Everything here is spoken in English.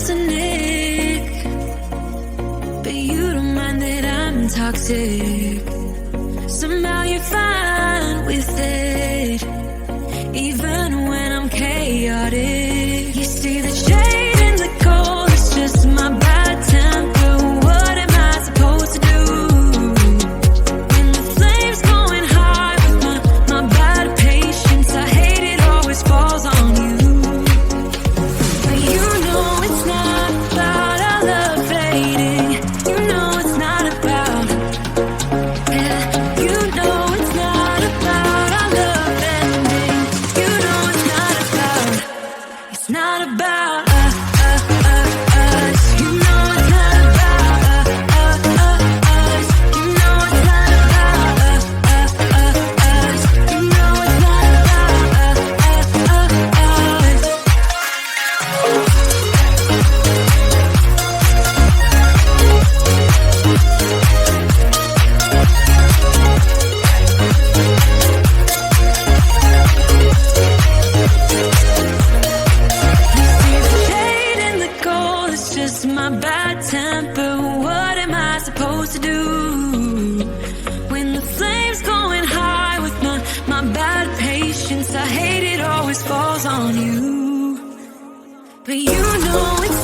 arsenic, but you don't mind that I'm toxic. Somehow you're fine with it, even when I'm chaotic. You see the shade in the cold, it's just my bad temper. What am I supposed to do? When the flame's going high with my bad patience, I hate it always falls on you. But you know it's not about our love fading. You know it's not about, yeah. You know it's not about our love ending. You know it's not about, it's not about us. You know it's not about us. You know it's not about us. You know it's not about us. See the shade in the cold, it's just my bad temper. What am I supposed to do? When the flame's going high with my bad patience, I hate it always falls on you. But you know it's